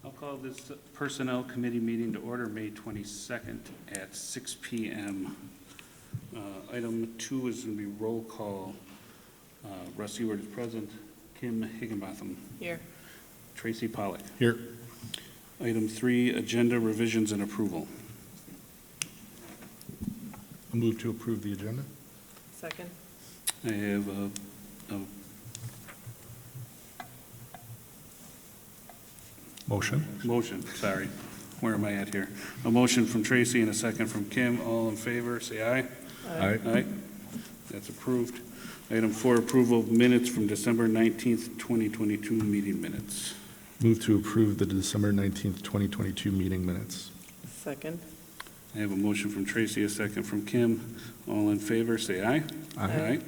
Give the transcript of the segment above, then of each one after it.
I'll call this Personnel Committee meeting to order, May 22nd at 6 p.m. Item 2 is going to be roll call. Russ Ewart is present. Kim Higginbotham. Here. Tracy Pollock. Here. Item 3, agenda revisions and approval. I'll move to approve the agenda. Second. I have a Motion. sorry. Where am I at here? A motion from Tracy and a second from Kim. All in favor, say aye. Aye. Aye. That's approved. Item 4, approval of minutes from December 19th, 2022 meeting minutes. Move to approve the December 19th, 2022 meeting minutes. Second. I have a motion from Tracy, a second from Kim. All in favor, say aye. Aye.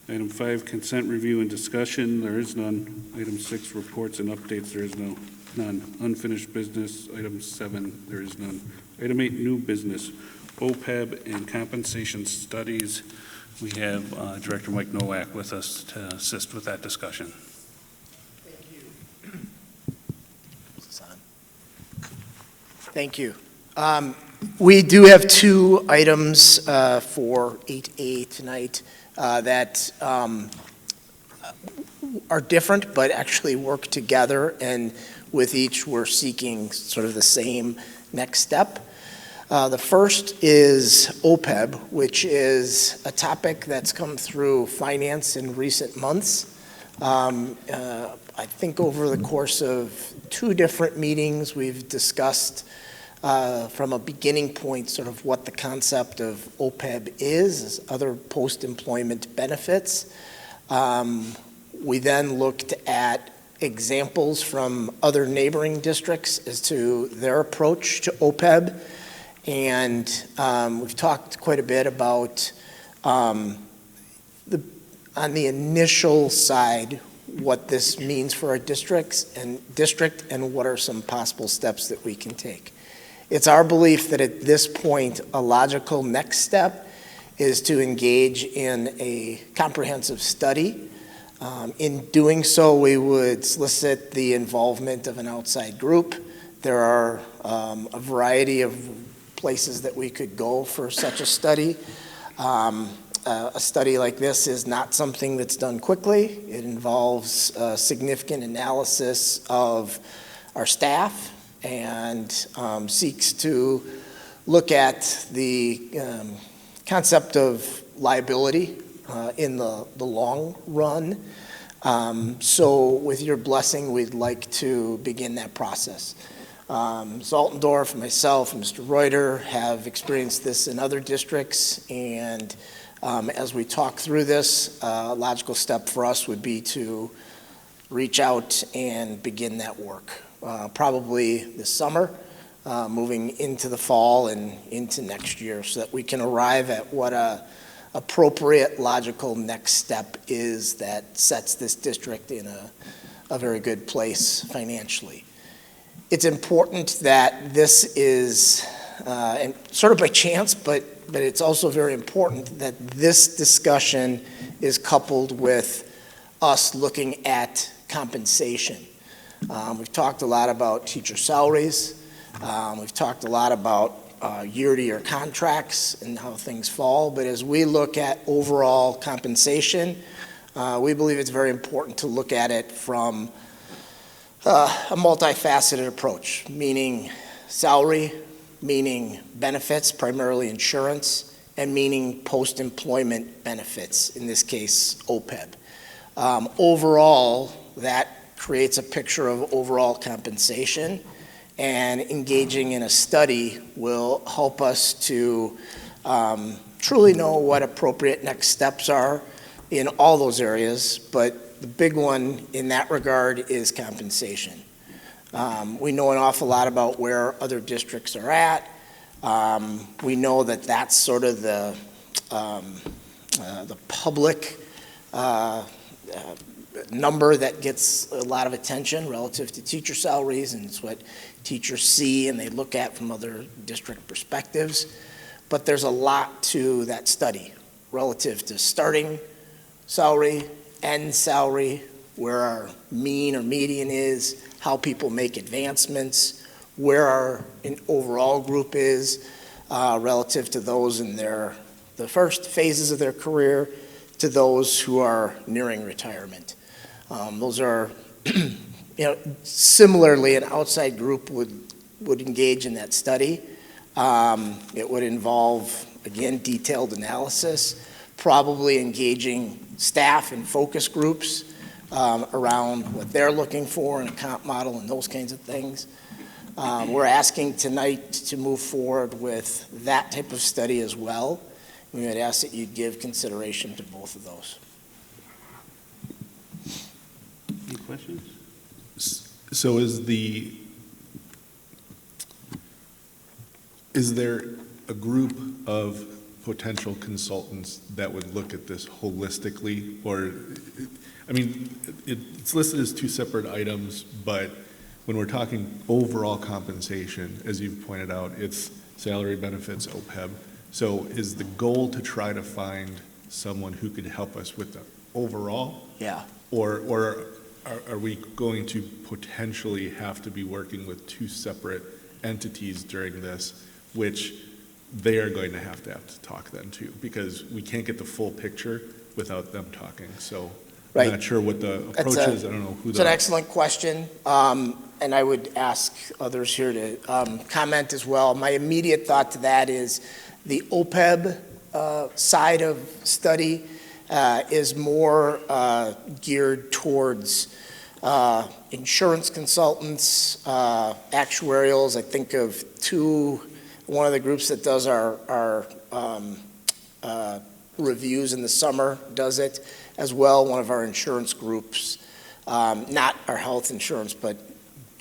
Item 5, consent review and discussion. There is none. Item 6, reports and updates. There is none. Unfinished business. Item 7, there is none. Item 8, new business. OPEB and compensation studies. We have Director Mike Nowak with us to assist with that discussion. Thank you. We do have two items for 8A tonight that are different but actually work together, and with each we're seeking sort of the same next step. The first is OPEB, which is a topic that's come through finance in recent months. I think over the course of 2 different meetings, we've discussed from a beginning point sort of what the concept of OPEB is, other post-employment benefits. We then looked at examples from other neighboring districts as to their approach to OPEB. And we've talked quite a bit about, on the initial side, what this means for our district and what are some possible steps that we can take. It's our belief that at this point, a logical next step is to engage in a comprehensive study. In doing so, we would solicit the involvement of an outside group. There are a variety of places that we could go for such a study. A study like this is not something that's done quickly. It involves significant analysis of our staff and seeks to look at the concept of liability in the long run. So with your blessing, we'd like to begin that process. Altendorf, myself, and Mr. Reuter have experienced this in other districts, and as we talk through this, a logical step for us would be to reach out and begin that work, probably this summer, moving into the fall and into next year, so that we can arrive at what a appropriate, logical next step is that sets this district in a very good place financially. It's important that this is, and sort of by chance, but it's also very important that this discussion is coupled with us looking at compensation. We've talked a lot about teacher salaries. We've talked a lot about year-to-year contracts and how things fall. But as we look at overall compensation, we believe it's very important to look at it from a multifaceted approach, meaning salary, meaning benefits, primarily insurance, and meaning post-employment benefits, in this case, OPEB. Overall, that creates a picture of overall compensation, and engaging in a study will help us to truly know what appropriate next steps are in all those areas, but the big one in that regard is compensation. We know an awful lot about where other districts are at. We know that that's sort of the public number that gets a lot of attention relative to teacher salaries, and it's what teachers see and they look at from other district perspectives. But there's a lot to that study relative to starting salary, end salary, where our mean or median is, how people make advancements, where our overall group is relative to those in the first phases of their career to those who are nearing retirement. Those are, similarly, an outside group would engage in that study. It would involve, again, detailed analysis, probably engaging staff in focus groups around what they're looking for in a comp model and those kinds of things. We're asking tonight to move forward with that type of study as well. We would ask that you give consideration to both of those. Any questions? So is there a group of potential consultants that would look at this holistically? Or, I mean, it's listed as two separate items, but when we're talking overall compensation, as you've pointed out, it's salary, benefits, OPEB. So is the goal to try to find someone who could help us with the overall? Yeah. Or are we going to potentially have to be working with two separate entities during this, which they are going to have to talk then too, because we can't get the full picture without them talking. So Right. I'm not sure what the approach is. I don't know who It's an excellent question, and I would ask others here to comment as well. My immediate thought to that is the OPEB side of study is more geared towards insurance consultants, actuarials. I think of one of the groups that does our reviews in the summer does it as well. One of our insurance groups, not our health insurance, but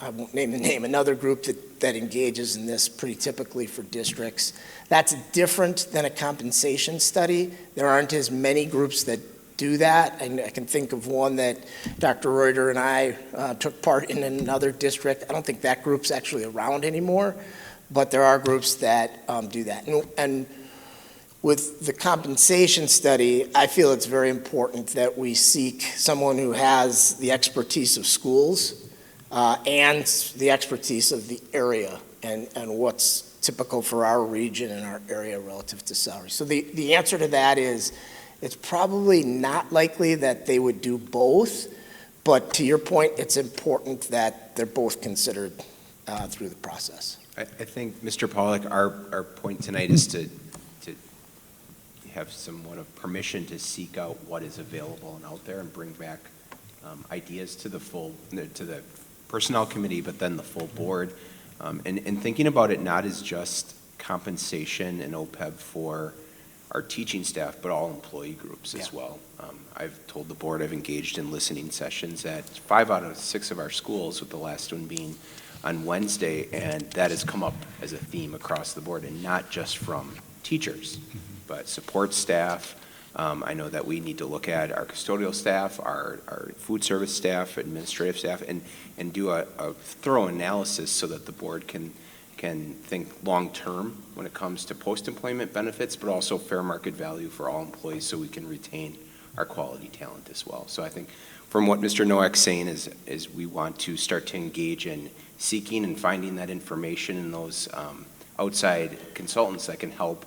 I won't name the name, another group that engages in this pretty typically for districts. That's different than a compensation study. There aren't as many groups that do that. And I can think of one that Dr. Reuter and I took part in another district. I don't think that group's actually around anymore, but there are groups that do that. And with the compensation study, I feel it's very important that we seek someone who has the expertise of schools and the expertise of the area and what's typical for our region and our area relative to salary. So the answer to that is it's probably not likely that they would do both, but to your point, it's important that they're both considered through the process. I think, Mr. Pollack, our point tonight is to have somewhat of permission to seek out what is available and out there and bring back ideas to the personnel committee, but then the full board. And thinking about it not as just compensation and OPEB for our teaching staff, but all employee groups as well. I've told the board I've engaged in listening sessions at 5 out of 6 of our schools, with the last one being on Wednesday, and that has come up as a theme across the board, and not just from teachers, but support staff. I know that we need to look at our custodial staff, our food service staff, administrative staff, and do a thorough analysis so that the board can think long-term when it comes to post-employment benefits, but also fair market value for all employees so we can retain our quality talent as well. So I think from what Mr. Nowak's saying is we want to start to engage in seeking and finding that information in those outside consultants that can help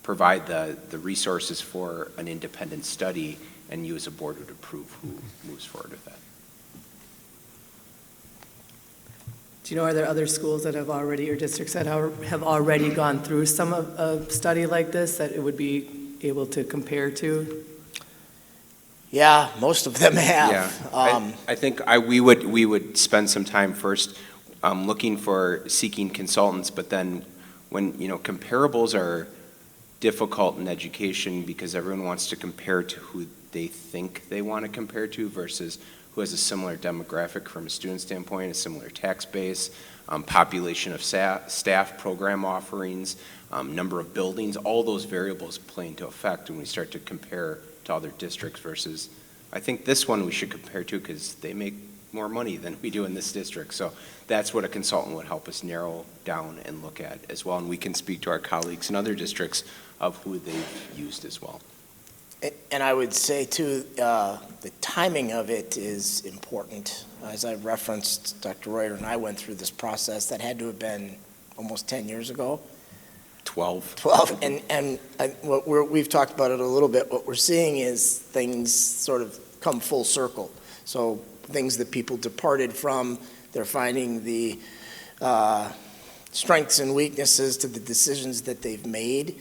provide the resources for an independent study, and you as a board would approve who moves forward with that. Do you know, are there other schools that have already, or districts that have already gone through a study like this that it would be able to compare to? Yeah, most of them have. Yeah, I think we would spend some time first looking for seeking consultants, but then when, comparables are difficult in education because everyone wants to compare to who they think they want to compare to versus who has a similar demographic from a student standpoint, a similar tax base, population of staff, program offerings, number of buildings. All those variables play into effect when we start to compare to other districts versus, I think this one we should compare to because they make more money than we do in this district. So that's what a consultant would help us narrow down and look at as well. And we can speak to our colleagues in other districts of who they've used as well. And I would say too, the timing of it is important. As I referenced, Dr. Reuter and I went through this process that had to have been almost 10 years ago. 12. 12, and we've talked about it a little bit. What we're seeing is things sort of come full circle. So things that people departed from, they're finding the strengths and weaknesses to the decisions that they've made.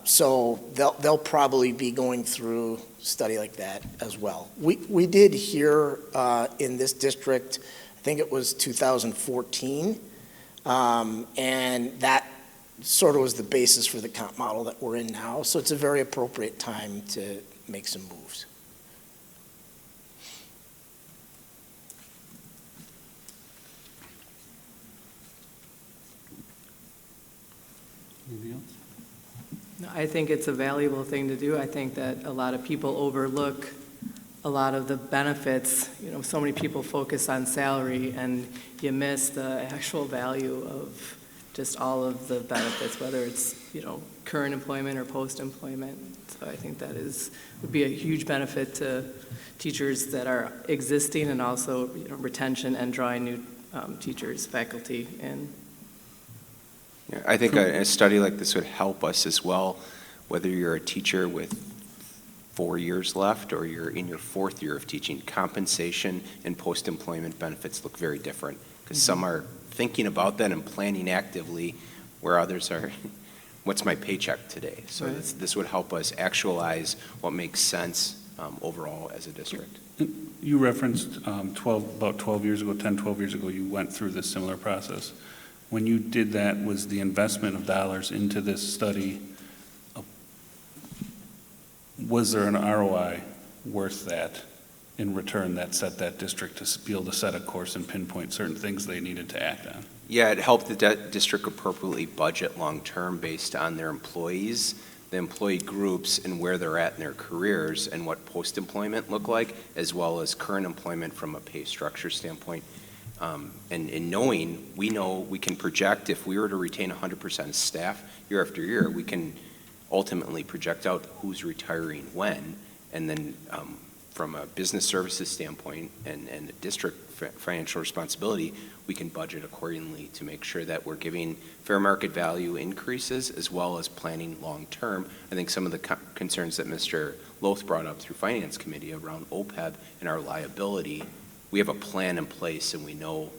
So they'll probably be going through a study like that as well. We did hear in this district, I think it was 2014, and that sort of was the basis for the comp model that we're in now. So it's a very appropriate time to make some moves. Anything else? No, I think it's a valuable thing to do. I think that a lot of people overlook a lot of the benefits. You know, so many people focus on salary, and you miss the actual value of just all of the benefits, whether it's, you know, current employment or post-employment. So I think that would be a huge benefit to teachers that are existing, and also, you know, retention and drawing new teachers, faculty in. Yeah, I think a study like this would help us as well, whether you're a teacher with 4 years left or you're in your 4th year of teaching. Compensation and post-employment benefits look very different, because some are thinking about that and planning actively, where others are, what's my paycheck today? So Right. this would help us actualize what makes sense overall as a district. You referenced about 12 years ago, 10, 12 years ago, you went through this similar process. When you did that, was the investment of dollars into this study, was there an ROI worth that in return that set that district to be able to set a course and pinpoint certain things they needed to act on? Yeah, it helped the district appropriately budget long-term based on their employees, the employee groups, and where they're at in their careers, and what post-employment look like, as well as current employment from a pay structure standpoint. And knowing, we know we can project, if we were to retain 100% of staff year after year, we can ultimately project out who's retiring when, and then from a business services standpoint and a district financial responsibility, we can budget accordingly to make sure that we're giving fair market value increases as well as planning long-term. I think some of the concerns that Mr. Loth brought up through Finance Committee around OPEB and our liability, we have a plan in place and we know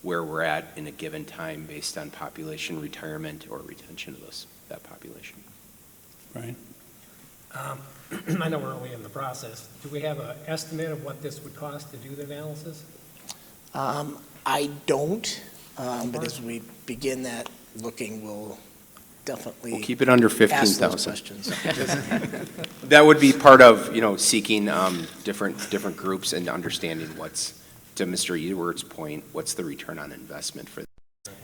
where we're at in a given time based on population retirement or retention of that population. Right? I know we're early in the process. Do we have an estimate of what this would cost to do the analysis? I don't, but as we begin that looking, we'll definitely We'll keep it under ask those 15,000. questions. That would be part of, seeking different groups and understanding what's, to Mr. Ewert's point, what's the return on investment for that?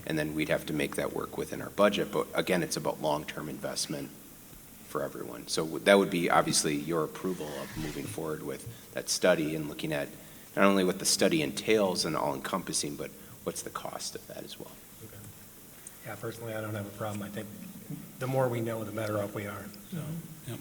And then we'd have to make that work within our budget. But again, it's about long-term investment for everyone. So that would be obviously your approval of moving forward with that study and looking at not only what the study entails and all-encompassing, but what's the cost of that as well. Okay. Yeah, personally, I don't have a problem. I think the more we know, the better off we are. So. Yep.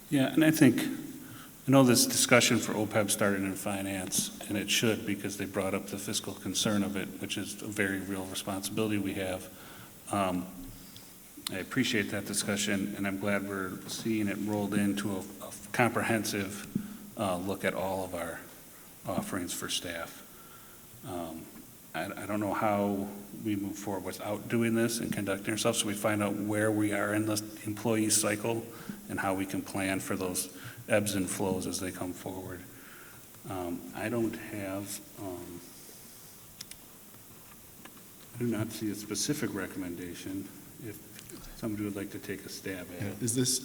Yeah, and I know this discussion for OPEB started in finance, and it should, because they brought up the fiscal concern of it, which is a very real responsibility we have. I appreciate that discussion, and I'm glad we're seeing it rolled into a comprehensive look at all of our offerings for staff. I don't know how we move forward without doing this and conducting ourselves, so we find out where we are in the employee cycle and how we can plan for those ebbs and flows as they come forward. I don't have, I do not see a specific recommendation. If somebody would like to take a stab at Yeah, it. is this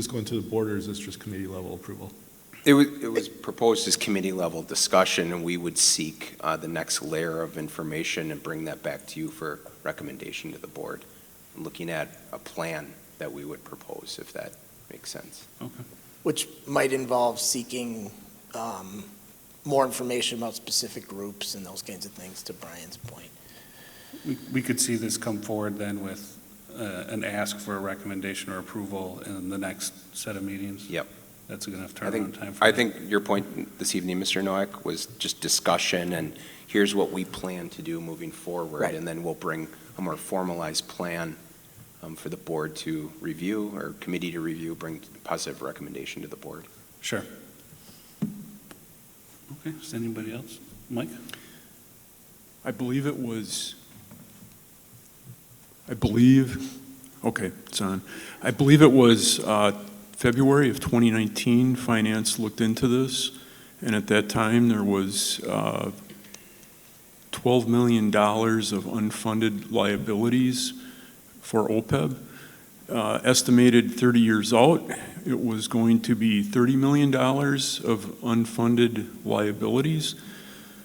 going to the board, or is this just committee level approval? It was proposed as committee-level discussion, and we would seek the next layer of information and bring that back to you for recommendation to the board, looking at a plan that we would propose, if that makes sense. Okay. Which might involve seeking more information about specific groups and those kinds of things, to Brian's point. We could see this come forward then with an ask for a recommendation or approval in the next set of meetings? Yep. That's a good enough I think, turnaround time for I that? think your point this evening, Mr. Noack, was just discussion, and here's what we plan to do moving forward. Right. And then we'll bring a more formalized plan for the board to review, or committee to review, bring positive recommendation to the board. Sure. Okay, is anybody else? Mike? I believe, okay, it's on. I believe it was February of 2019, Finance looked into this, and at that time, there was $12 million of unfunded liabilities for OPEB. Estimated 30 years out, it was going to be $30 million of unfunded liabilities.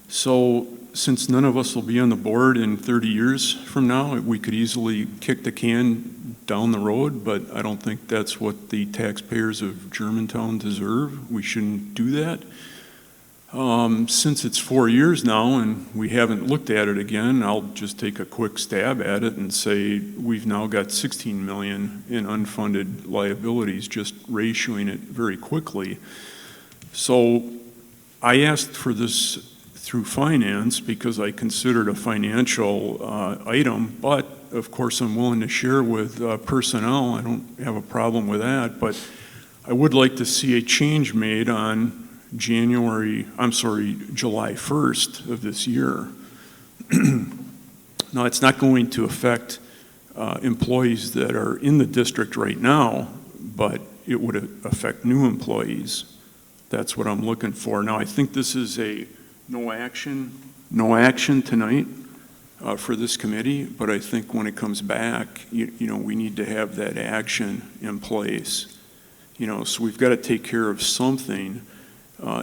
So since none of us will be on the board in 30 years from now, we could easily kick the can down the road, but I don't think that's what the taxpayers of Germantown deserve. We shouldn't do that. Since it's 4 years now and we haven't looked at it again, I'll just take a quick stab at it and say we've now got 16 million in unfunded liabilities, just ratioing it very quickly. So I asked for this through finance because I considered a financial item, but of course I'm willing to share with personnel. I don't have a problem with that, but I would like to see a change made on July 1st of this year. Now, it's not going to affect employees that are in the district right now, but it would affect new employees. That's what I'm looking for. Now, I think this is a no action tonight for this committee, but I think when it comes back, you know, we need to have that action in place. You know, so we've got to take care of something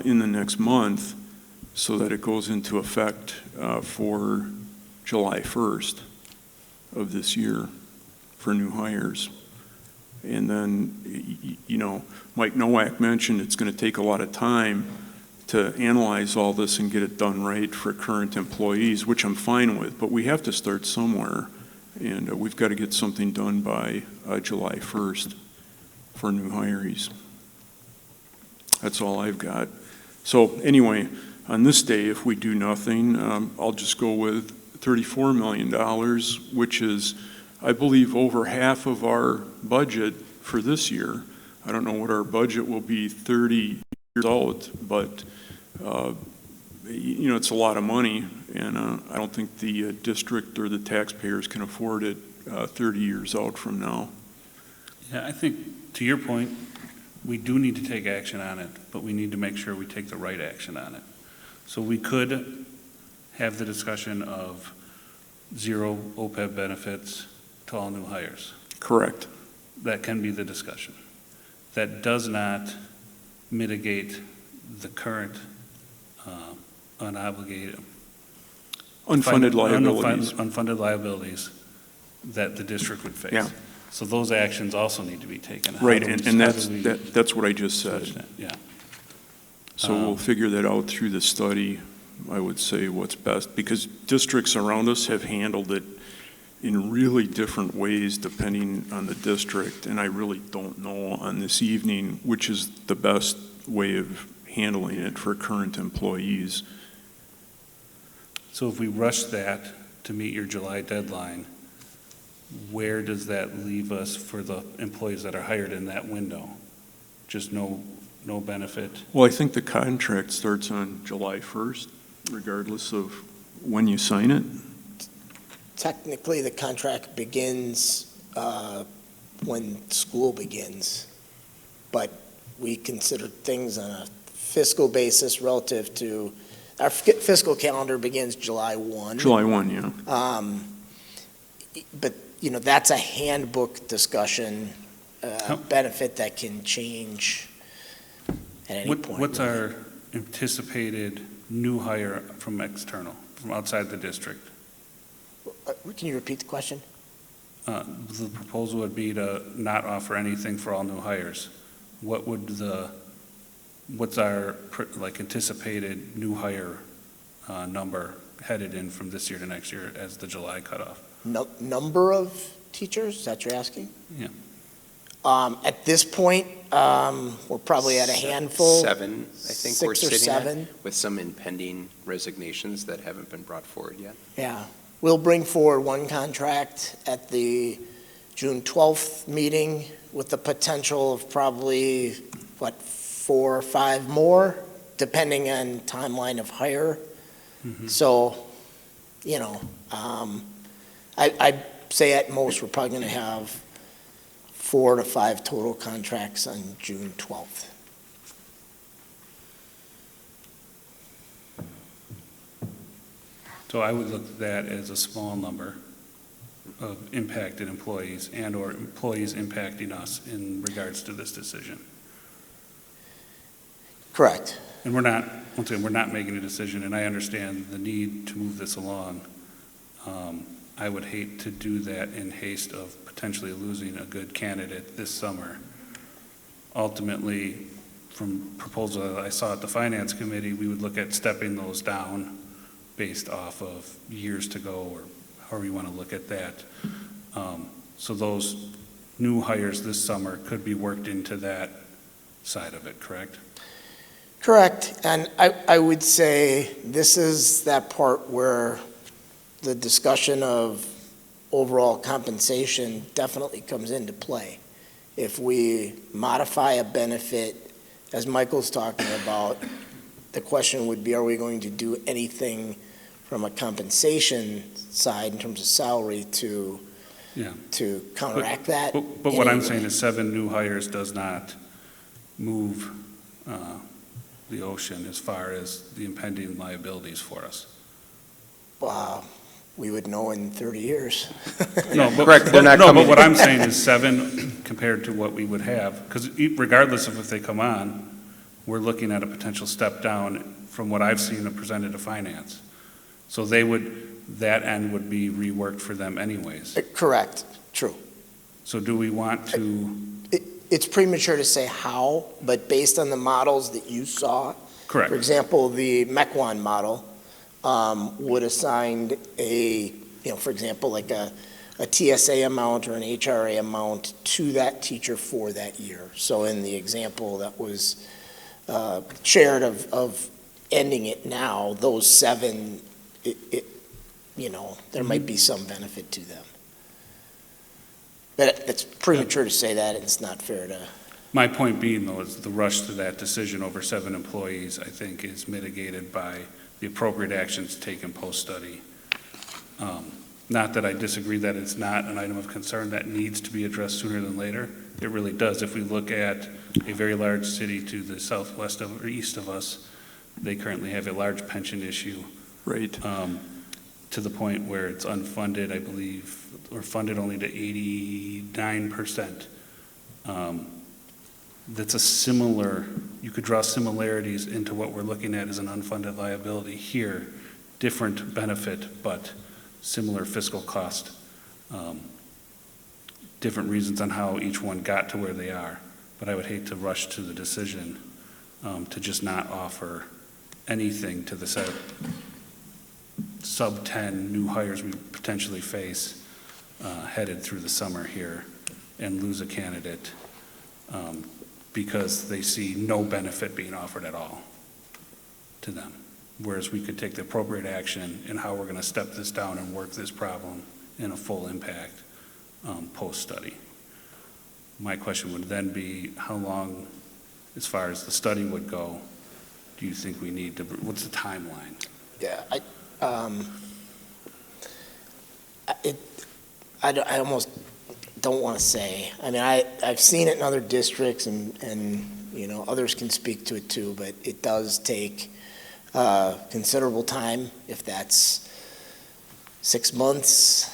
in the next month so that it goes into effect for July 1st of this year for new hires. And then, you know, Mike Nowak mentioned it's going to take a lot of time to analyze all this and get it done right for current employees, which I'm fine with, but we have to start somewhere, and we've got to get something done by July 1st for new hires. That's all I've got. So anyway, on this day, if we do nothing, I'll just go with $34 million, which is, I believe, over half of our budget for this year. I don't know what our budget will be 30 years out, but you know, it's a lot of money, and I don't think the district or the taxpayers can afford it 30 years out from now. Yeah, I think, to your point, we do need to take action on it, but we need to make sure we take the right action on it. So we could have the discussion of zero OPEB benefits to all new hires. Correct. That can be the discussion. That does not mitigate the current unobligated Unfunded liabilities. Unfunded liabilities that the district would face. Yeah. So those actions also need to be taken. How Right, do we- and how do we that's what I just switch said. that? Yeah. So we'll figure that out through the study, I would say what's best, because districts around us have handled it in really different ways depending on the district, and I really don't know on this evening which is the best way of handling it for current employees. So if we rush that to meet your July deadline, where does that leave us for the employees that are hired in that window? Just no benefit? Well, I think the contract starts on July 1st, regardless of when you sign it. Technically, the contract begins when school begins, but we consider things on a fiscal basis relative to, our fiscal calendar begins July 1. July 1, yeah. But, you know, that's a handbook discussion, How- benefit that can change at any point. What's our anticipated new hire from external, from outside the district? Can you repeat the question? The proposal would be to not offer anything for all new hires. What's our anticipated new hire number headed in from this year to next year as the July cutoff? Number of teachers? Is that what you're asking? Yeah. At this point, we're probably at a handful. 7, I think we're 6 or sitting at, 7. with some impending resignations that haven't been brought forward yet. Yeah. We'll bring forward one contract at the June 12th meeting with the potential of probably, 4 or 5 more, depending on timeline of hire. So, I'd say at most, we're probably going to have 4 to 5 total contracts on June 12th. So I would look at that as a small number of impacted employees and/or employees impacting us in regards to this decision. Correct. And once again, we're not making a decision, and I understand the need to move this along. I would hate to do that in haste of potentially losing a good candidate this summer. Ultimately, from proposal that I saw at the Finance Committee, we would look at stepping those down based off of years to go, or however you want to look at that. So those new hires this summer could be worked into that side of it, correct? Correct. And I would say this is that part where the discussion of overall compensation definitely comes into play. If we modify a benefit, as Michael's talking about, the question would be, are we going to do anything from a compensation side in terms of salary to Yeah. counteract that? But what I'm saying is 7 new hires does not move the ocean as far as the impending liabilities for us. We would know in 30 years. No, but, Correct, they're not no, coming- but what I'm saying is 7 compared to what we would have, because regardless of if they come on, we're looking at a potential step down from what I've seen presented to finance. So that end would be reworked for them anyways. Correct, true. So do we want to, It's premature to say how, but based on the models that you saw, for correct, example, the Mequon model would assign for example, like a TSA amount or an HRA amount to that teacher for that year. So in the example that was shared of ending it now, those 7, there might be some benefit to them. But it's premature to say that, and it's not fair to. my point being though, is the rush to that decision over 7 employees, I think, is mitigated by the appropriate actions taken post-study. Not that I disagree that it's not an item of concern that needs to be addressed sooner than later. It really does. If we look at a very large city to the southwest or east of us, they currently have a large pension issue Right. to the point where it's unfunded, I believe, or funded only to 89%. That's a similar, you could draw similarities into what we're looking at as an unfunded liability here. Different benefit, but similar fiscal cost. Different reasons on how each one got to where they are. But I would hate to rush to the decision to just not offer anything to the sub-10 new hires we potentially face headed through the summer here and lose a candidate because they see no benefit being offered at all to them. Whereas we could take the appropriate action in how we're going to step this down and work this problem in a full impact post-study. My question would then be, how long, as far as the study would go, do you think we need to, what's the timeline? Yeah, I almost don't want to say. I mean, I've seen it in other districts, and others can speak to it too, but it does take considerable time. If that's 6 months,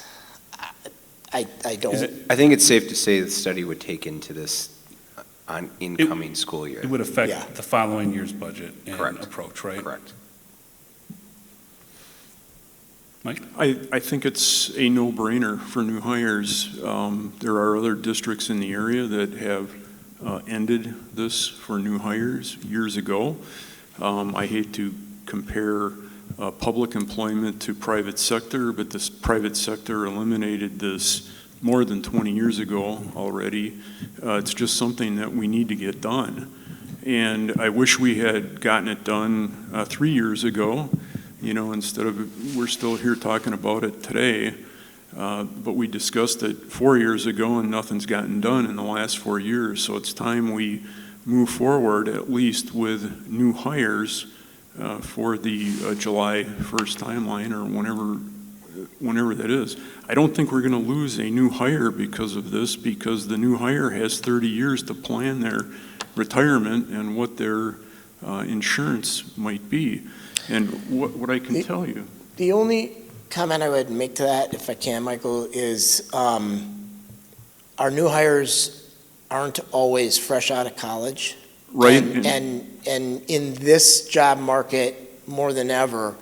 I don't. I think it's safe to say the study would take into this on incoming school year. It would affect Yeah. the following year's budget and Correct. approach, right? Correct. Mike? I think it's a no-brainer for new hires. There are other districts in the area that have ended this for new hires years ago. I hate to compare public employment to private sector, but this private sector eliminated this more than 20 years ago already. It's just something that we need to get done. And I wish we had gotten it done 3 years ago, you know, instead of, we're still here talking about it today. But we discussed it 4 years ago and nothing's gotten done in the last 4 years. So it's time we move forward at least with new hires for the July 1st timeline or whenever that is. I don't think we're going to lose a new hire because of this, because the new hire has 30 years to plan their retirement and what their insurance might be. And what I can tell you. The only comment I would make to that, if I can, Michael, is our new hires aren't always fresh out of college. Right. And in this job market, more than ever,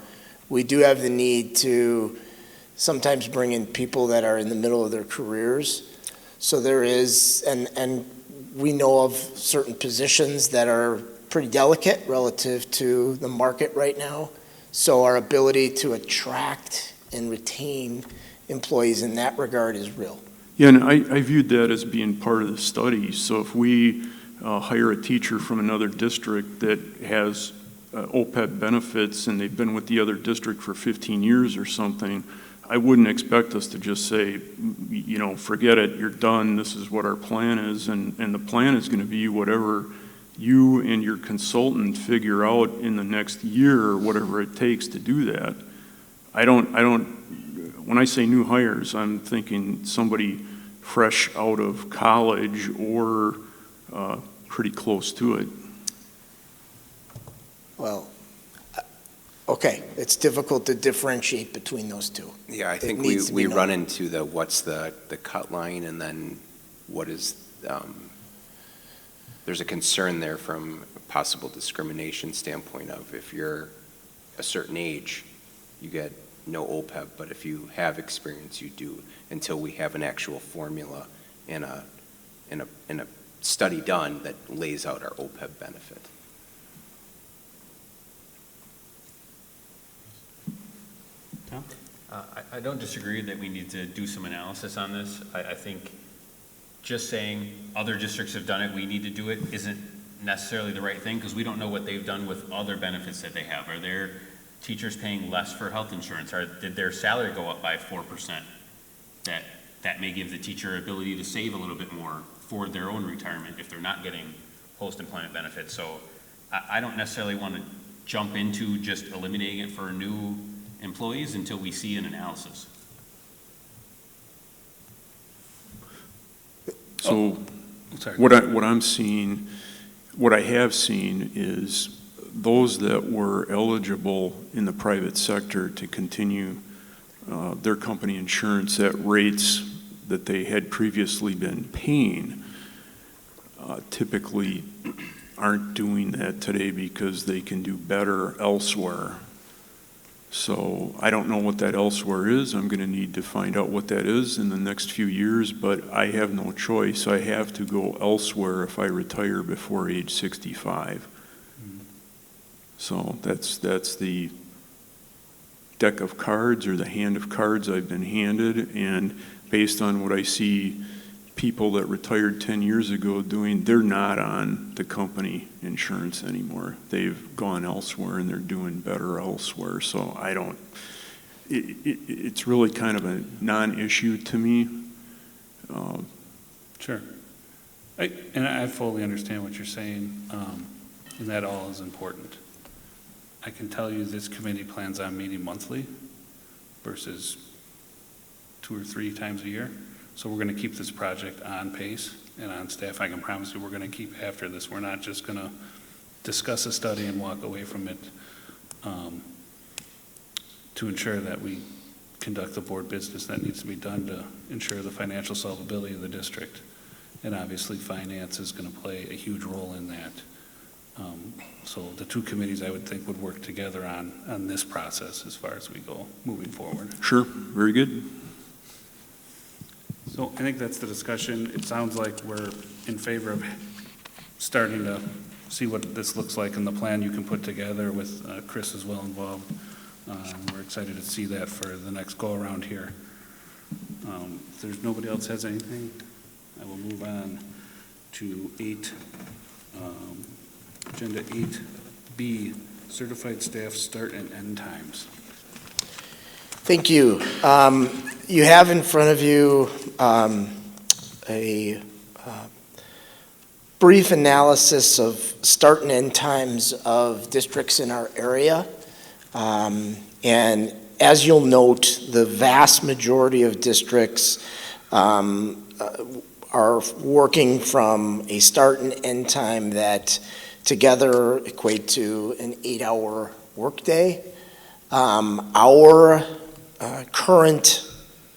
we do have the need to sometimes bring in people that are in the middle of their careers. So there is, and we know of certain positions that are pretty delicate relative to the market right now. So our ability to attract and retain employees in that regard is real. Yeah, and I viewed that as being part of the study. So if we hire a teacher from another district that has OPEB benefits and they've been with the other district for 15 years or something, I wouldn't expect us to just say, you know, forget it, you're done, this is what our plan is, and the plan is going to be whatever you and your consultant figure out in the next year or whatever it takes to do that. When I say new hires, I'm thinking somebody fresh out of college or pretty close to it. Well, okay, it's difficult to differentiate between those two. Yeah, I It think needs to be we run known. into what's the cut line, and then what is, there's a concern there from a possible discrimination standpoint of if you're a certain age, you get no OPEB, but if you have experience, you do, until we have an actual formula and a study done that lays out our OPEB benefit. I don't disagree that we need to do some analysis on this. I think just saying other districts have done it, we need to do it, isn't necessarily the right thing, because we don't know what they've done with other benefits that they have. Are their teachers paying less for health insurance? Or did their salary go up by 4%? That may give the teacher ability to save a little bit more for their own retirement if they're not getting post-employment benefits. So I don't necessarily want to jump into just eliminating it for new employees until we see an analysis. So Sorry. what I'm seeing, what I have seen is those that were eligible in the private sector to continue their company insurance at rates that they had previously been paying typically aren't doing that today because they can do better elsewhere. So I don't know what that elsewhere is. I'm going to need to find out what that is in the next few years, but I have no choice. I have to go elsewhere if I retire before age 65. So that's the deck of cards or the hand of cards I've been handed, and based on what I see people that retired 10 years ago doing, they're not on the company insurance anymore. They've gone elsewhere and they're doing better elsewhere. So it's really kind of a non-issue to me. Sure. I fully understand what you're saying, and that all is important. I can tell you this committee plans on meeting monthly versus 2 or 3 times a year. So we're going to keep this project on pace and on staff. I can promise you we're going to keep after this. We're not just going to discuss a study and walk away from it to ensure that we conduct the board business that needs to be done to ensure the financial solvability of the district. And obviously, finance is going to play a huge role in that. So the 2 committees, I would think, would work together on this process as far as we go moving forward. Sure, very good. So I think that's the discussion. It sounds like we're in favor of starting to see what this looks like in the plan you can put together with Chris as well involved. We're excited to see that for the next go-around here. If there's nobody else has anything, I will move on to Agenda 8B, certified staff start and end times. Thank you. You have in front of you a brief analysis of start and end times of districts in our area. And as you'll note, the vast majority of districts are working from a start and end time that together equate to an 8-hour workday. Our current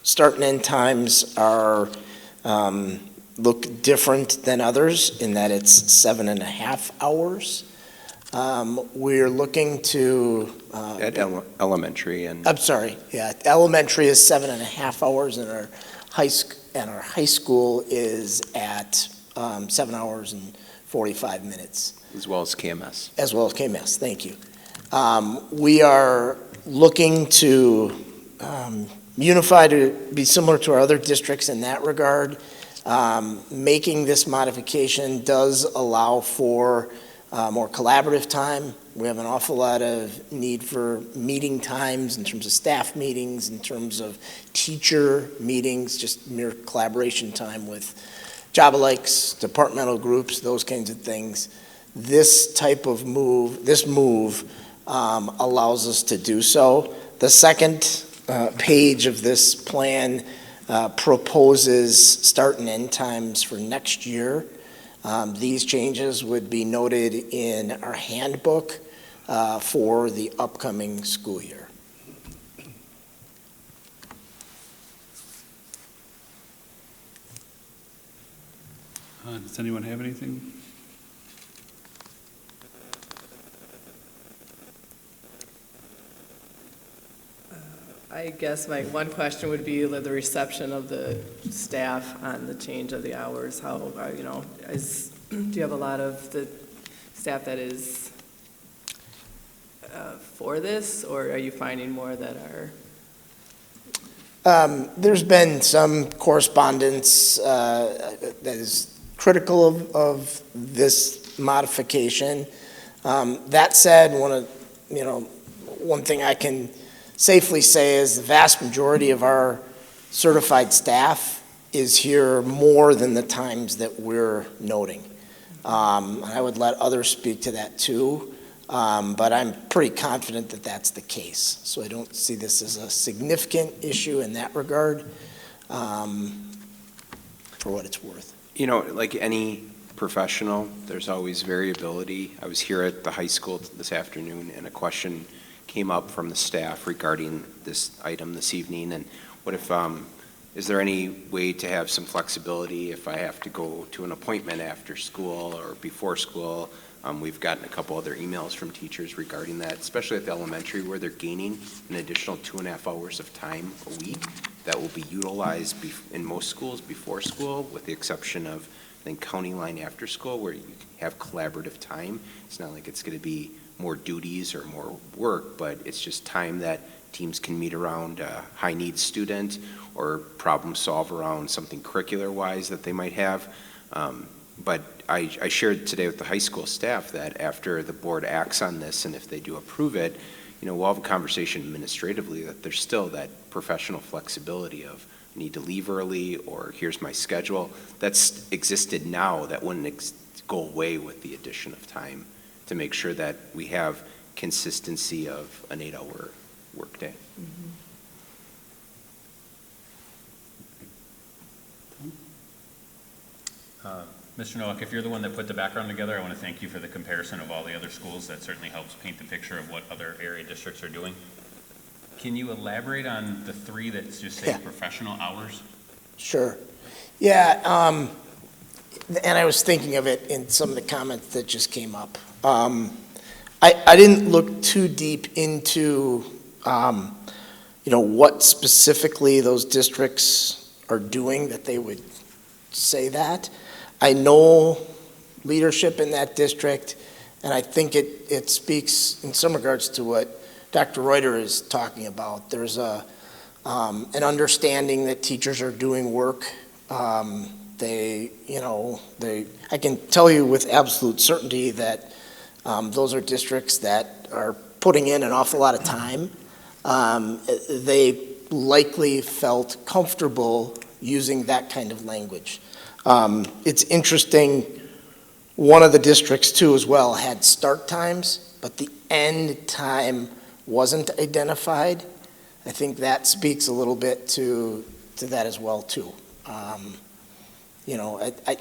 start and end times are look different than others in that it's 7.5 hours. We're looking to At elementary and. I'm sorry, yeah, elementary is 7.5 hours, and our high school is at 7 hours and 45 minutes. As well as KMS. As well as KMS, thank you. We are looking to unify to be similar to our other districts in that regard. Making this modification does allow for more collaborative time. We have an awful lot of need for meeting times in terms of staff meetings, in terms of teacher meetings, just mere collaboration time with job alikes, departmental groups, those kinds of things. This type of move, allows us to do so. The second page of this plan proposes start and end times for next year. These changes would be noted in our handbook for the upcoming school year. Does anyone have anything? I guess my one question would be the reception of the staff on the change of the hours. How, do you have a lot of the staff that is for this, or are you finding more that are? There's been some correspondence that is critical of this modification. That said, one thing I can safely say is the vast majority of our certified staff is here more than the times that we're noting. I would let others speak to that too, but I'm pretty confident that that's the case. So I don't see this as a significant issue in that regard, for what it's worth. Like any professional, there's always variability. I was here at the high school this afternoon, and a question came up from the staff regarding this item this evening, and what if, is there any way to have some flexibility if I have to go to an appointment after school or before school? We've gotten a couple other emails from teachers regarding that, especially at the elementary where they're gaining an additional 2.5 hours of time a week that will be utilized in most schools before school, with the exception of, I think, County Line after school, where you have collaborative time. It's not like it's going to be more duties or more work, but it's just time that teams can meet around a high-needs student or problem solve around something curricular-wise that they might have. But I shared today with the high school staff that after the board acts on this, and if they do approve it, we'll have a conversation administratively that there's still that professional flexibility of need to leave early, or here's my schedule. That's existed now. That wouldn't go away with the addition of time, to make sure that we have consistency of an 8-hour workday. Mr. Nowak, if you're the one that put the background together, I want to thank you for the comparison of all the other schools. That certainly helps paint the picture of what other area districts are doing. Can you elaborate on the three that just say professional hours? Sure. Yeah, and I was thinking of it in some of the comments that just came up. I didn't look too deep into, what specifically those districts are doing that they would say that. I know leadership in that district, and I think it speaks in some regards to what Dr. Reuter is talking about. There's a and understanding that teachers are doing work. I can tell you with absolute certainty that those are districts that are putting in an awful lot of time. They likely felt comfortable using that kind of language. It's interesting, one of the districts too as well had start times, but the end time wasn't identified. I think that speaks a little bit to that as well too. You know, I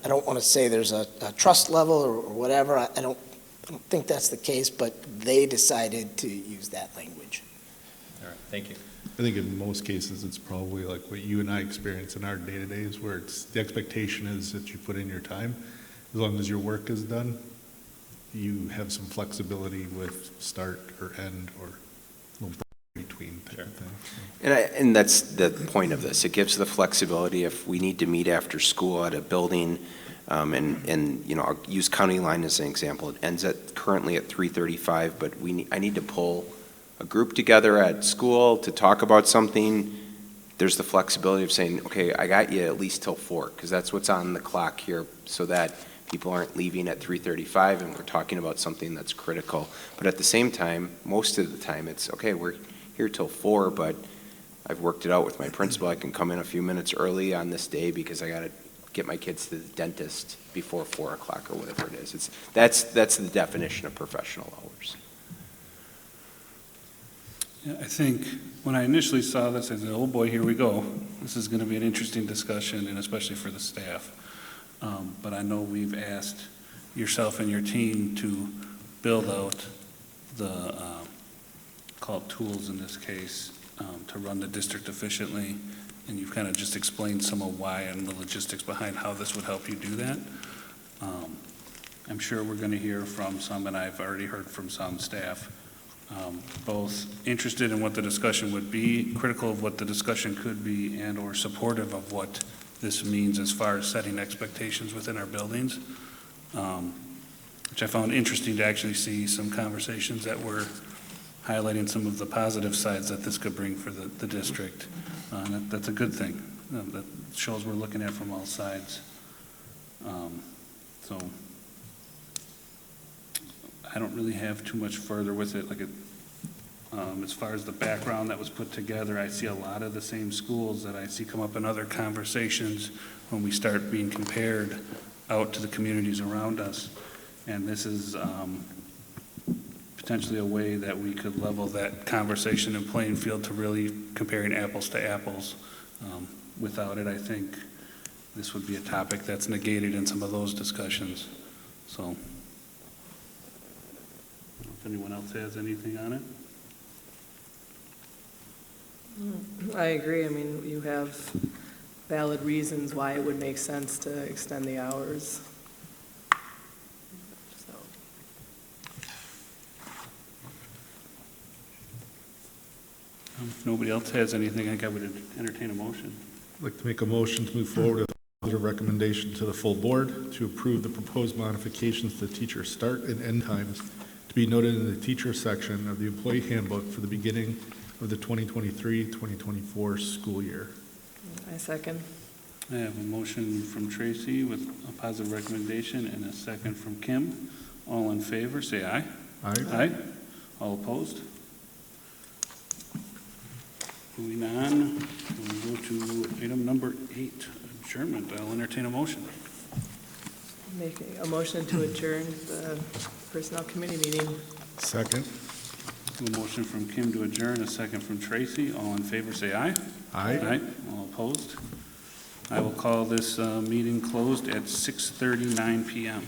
don't want to say there's a trust level or whatever. I don't think that's the case, but they decided to use that language. All right, thank you. I think in most cases, it's probably like what you and I experience in our day-to-days, where the expectation is that you put in your time. As long as your work is done, you have some flexibility with start or end or a little between type of thing. And that's the point of this. It gives the flexibility if we need to meet after school at a building, and you know, I'll use County Line as an example. It ends currently at 3:35, but I need to pull a group together at school to talk about something. There's the flexibility of saying, okay, I got you at least till 4, because that's what's on the clock here, so that people aren't leaving at 3:35 and we're talking about something that's critical. But at the same time, most of the time, it's, okay, we're here till 4, but I've worked it out with my principal. I can come in a few minutes early on this day because I got to get my kids to the dentist before 4 o'clock or whatever it is. That's the definition of professional hours. Yeah, I think when I initially saw this, I said, oh boy, here we go. This is going to be an interesting discussion, and especially for the staff. But I know we've asked yourself and your team to build out the, call it tools in this case, to run the district efficiently. And you've kind of just explained some of why and the logistics behind how this would help you do that. I'm sure we're going to hear from some, and I've already heard from some staff, both interested in what the discussion would be, critical of what the discussion could be, and or supportive of what this means as far as setting expectations within our buildings, which I found interesting to actually see some conversations that were highlighting some of the positive sides that this could bring for the district. That's a good thing. That shows we're looking at from all sides. So I don't really have too much further with it. As far as the background that was put together, I see a lot of the same schools that I see come up in other conversations when we start being compared out to the communities around us. And this is potentially a way that we could level that conversation and playing field to really comparing apples to apples. Without it, I think this would be a topic that's negated in some of those discussions. So, I don't know if anyone else has anything on it. I agree. I mean, you have valid reasons why it would make sense to extend the hours. So. If nobody else has anything, I think I would entertain a motion. I'd like to make a motion to move forward with a positive recommendation to the full board to approve the proposed modifications to teacher start and end times to be noted in the teacher section of the employee handbook for the beginning of the 2023-2024 school year. I second. I have a motion from Tracy with a positive recommendation and a second from Kim. All in favor, say aye. Aye. Aye. All opposed? Moving on, we'll go to item number 8, adjournment. I'll entertain a motion. Making a motion to adjourn the personnel committee meeting. Second. A motion from Kim to adjourn, a second from Tracy. All in favor, say aye. Aye. Aye. All opposed? I will call this meeting closed at 6:39 PM.